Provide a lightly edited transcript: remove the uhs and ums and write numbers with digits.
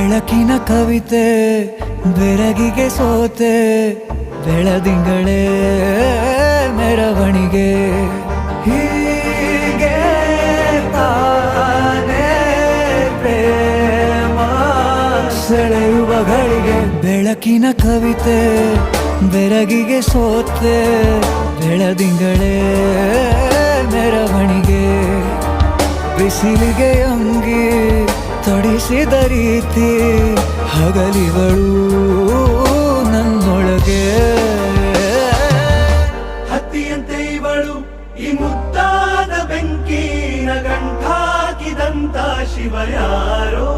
ಬೆಳಕಿನ ಕವಿತೆ ಬೆರಗಿಗೆ ಸೋತೆ ಬೆಳದಿಂಗಳೇ ಮೆರವಣಿಗೆ ಹೀಗೆ ತಾನೇ ಪ್ರೇಮ ಸೆಳೆಯುವ ಗಳಿಗೆ ಬೆಳಕಿನ ಕವಿತೆ ಬೆರಗಿಗೆ ಸೋತೆ ಬೆಳದಿಂಗಳೇ ಮೆರವಣಿಗೆ ಬಿಸಿಲಿಗೆ ಅಂಗಿ ತೊಡಿಸಿದ ರೀತಿ ಹಗಲಿಗಳು ನನ್ನೊಳಗೆ ಹತ್ತಿಯಂತೆ ಇವಳು ಈ ಮುದ್ದಾದ ಬೆಂಕಿನ ಗಂಟಾಕಿದಂತ ಶಿವ ಯಾರೋ